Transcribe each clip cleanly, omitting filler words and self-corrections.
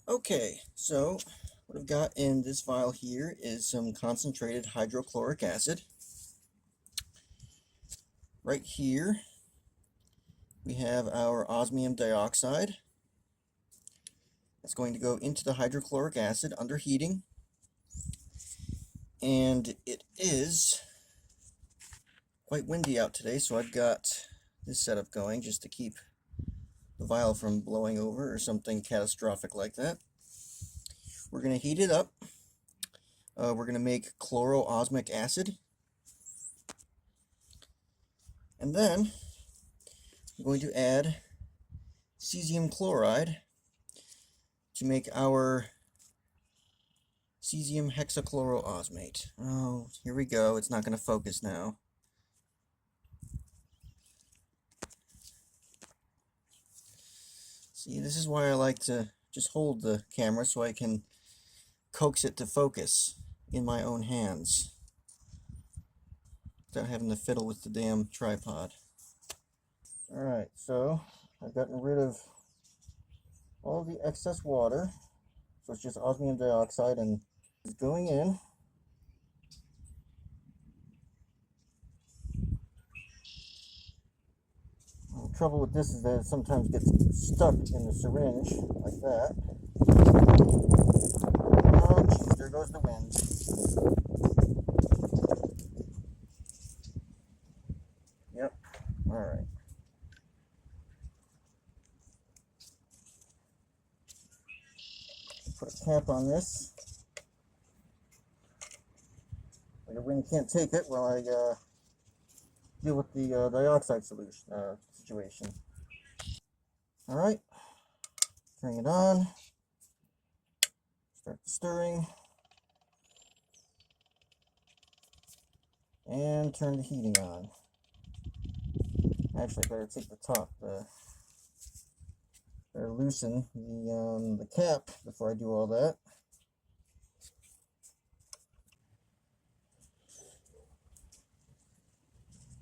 Okay, so what I've got in this vial here is some concentrated hydrochloric acid. Right here, we have our osmium dioxide. It's going to go into the hydrochloric acid under heating. And it is quite windy out today, so I've got this setup going just to keep the vial from blowing over or something catastrophic like that. We're going to heat it up. We're going to make chloroosmic acid. And then I'm going to add cesium chloride to make our cesium hexachloroosmate. Oh, here we go. It's not going to focus now. See, this is why I like to just hold the camera so I can coax it to focus in my own hands without having to fiddle with the damn tripod. Alright, so I've gotten rid of all the excess water. So it's just osmium dioxide and it's going in. The trouble with this is that it sometimes gets stuck in the syringe like that. Oh geez, there goes the wind. Yep, alright. Put a cap on this. The wind can't take it while I deal with the dioxide solution situation. Alright, turning it on. Start the stirring. And turn the heating on. Actually, I better take the top. Better loosen the cap before I do all that.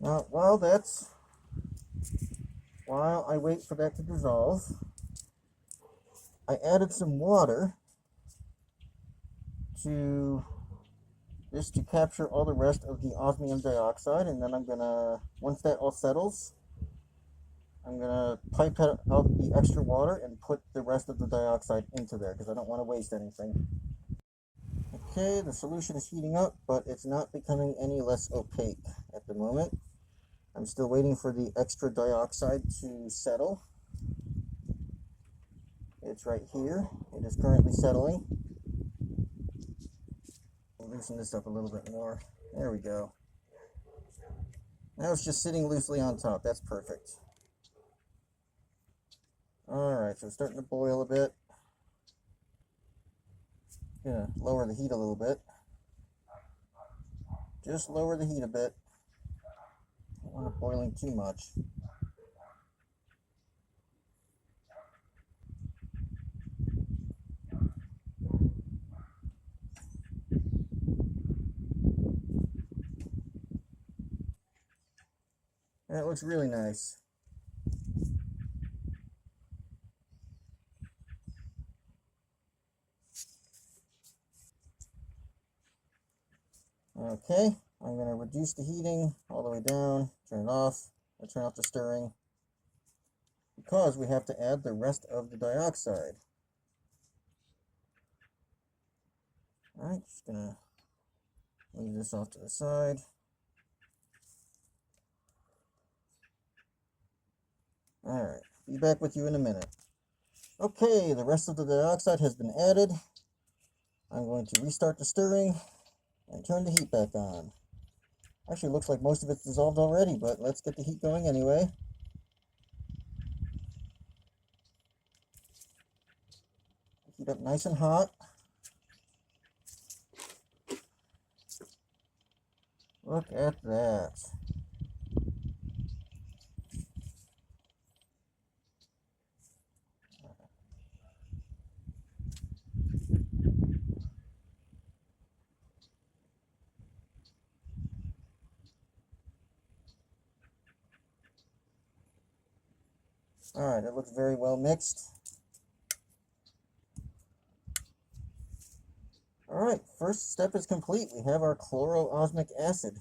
Now, while I wait for that to dissolve, I added some water to this to capture all the rest of the osmium dioxide, and then I'm gonna, once that all settles, I'm gonna pipe out the extra water and put the rest of the dioxide into there because I don't want to waste anything. Okay, the solution is heating up, but it's not becoming any less opaque at the moment. I'm still waiting for the extra dioxide to settle. It's right here. It is currently settling. I'll loosen this up a little bit more. There we go. Now it's just sitting loosely on top. That's perfect. Alright, so it's starting to boil a bit. Gonna lower the heat a little bit. Just lower the heat a bit. Don't want it boiling too much. That looks really nice. Okay, I'm going to reduce the heating all the way down, turn it off, and turn off the stirring, because we have to add the rest of the dioxide. Alright, just going to leave this off to the side. Alright, be back with you in a minute. Okay, the rest of the dioxide has been added. I'm going to restart the stirring and turn the heat back on. Actually, it looks like most of it's dissolved already, but let's get the heat going anyway. Heat up nice and hot. Look at that. Alright, it looks very well mixed. Alright, first step is complete. We have our chloroosmic acid.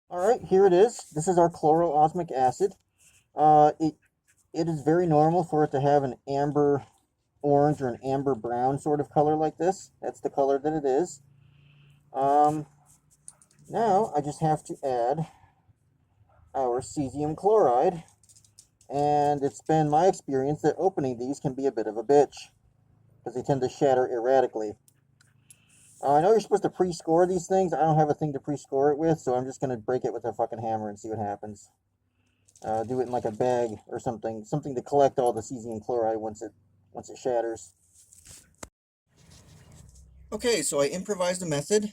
Alright, here it is. This is our chloroosmic acid. It is very normal for it to have an amber orange or an amber brown sort of color like this. That's the color that it is. Now I just have to add our cesium chloride, and it's been my experience that opening these can be a bit of a bitch because they tend to shatter erratically. I know you're supposed to pre-score these things. I don't have a thing to pre-score it with, so I'm just going to break it with a fucking hammer and see what happens. Do it in like a bag or something to collect all the cesium chloride once it shatters. Okay, so I improvised a method,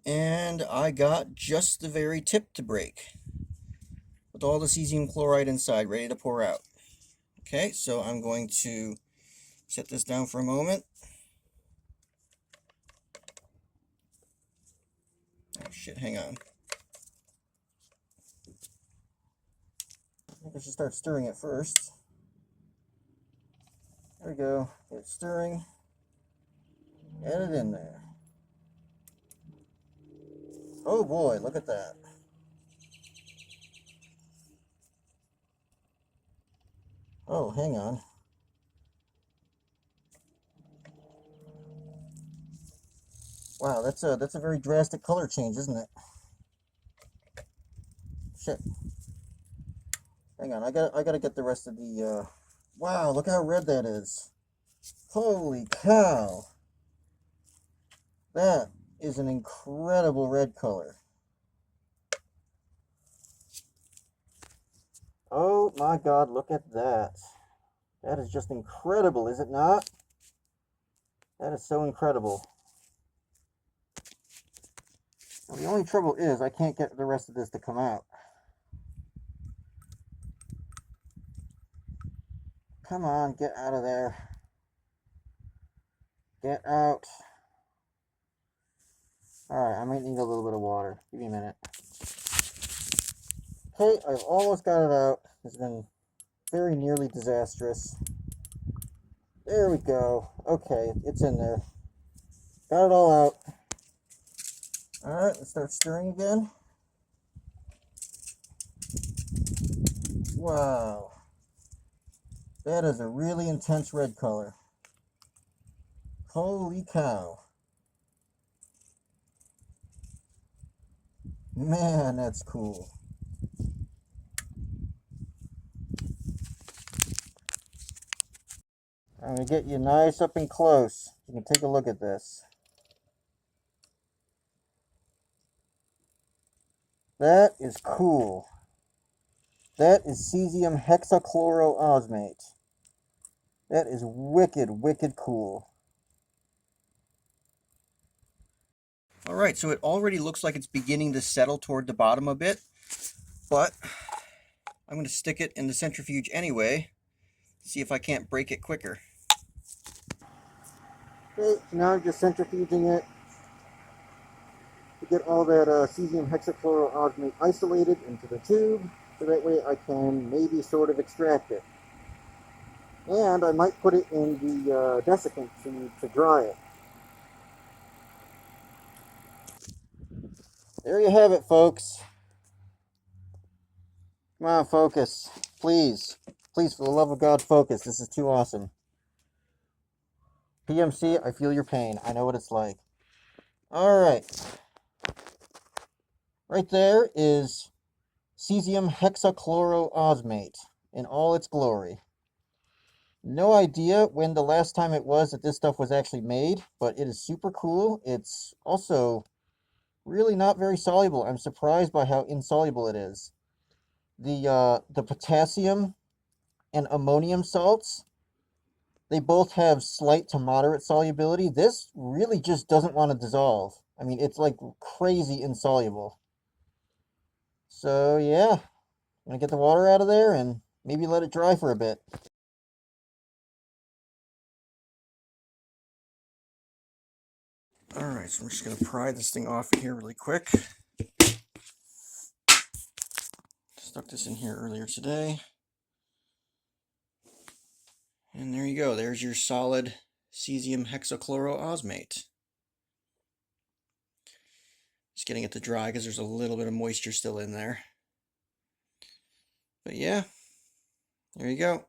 and I got just the very tip to break with all the cesium chloride inside, ready to pour out. Okay, so I'm going to set this down for a moment. Oh shit, hang on. I think I should start stirring it first. There we go. Get it stirring. Add it in there. Oh boy, look at that. Oh, hang on. Wow, that's a very drastic color change, isn't it? Shit. Hang on, I gotta get the rest of the wow, look how red that is. Holy cow. That is an incredible red color. Oh my god, look at that. That is just incredible, is it not? That is so incredible. Well, the only trouble is I can't get the rest of this to come out. Come on, get out of there. Get out. Alright, I might need a little bit of water. Give me a minute. Okay, I've almost got it out. It's been very nearly disastrous. There we go. Okay, it's in there. Got it all out. Alright, let's start stirring again. Wow. That is a really intense red color. Holy cow. Man, that's cool. I'm going to get you nice up and close. You can take a look at this. That is cool. That is cesium hexachloroosmate. That is wicked, wicked cool. Alright, so it already looks like it's beginning to settle toward the bottom a bit, but I'm going to stick it in the centrifuge anyway, see if I can't break it quicker. Okay, so now I'm just centrifuging it to get all that cesium hexachloroosmate isolated into the tube, so that way I can maybe sort of extract it. And I might put it in the desiccant to dry it. There you have it, folks. Come on, focus. Please. Please, for the love of God, focus. This is too awesome. PMC, I feel your pain. I know what it's like. Alright. Right there is cesium hexachloroosmate in all its glory. No idea when the last time it was that this stuff was actually made, but it is super cool. It's also really not very soluble. I'm surprised by how insoluble it is. The potassium and ammonium salts, they both have slight to moderate solubility. This really just doesn't want to dissolve. I mean, it's like crazy insoluble. So yeah, I'm gonna get the water out of there and maybe let it dry for a bit. Alright, so I'm just gonna pry this thing off in here really quick. Stuck this in here earlier today. And there you go. There's your solid cesium hexachloroosmate. Just getting it to dry because there's a little bit of moisture still in there. But yeah, there you go.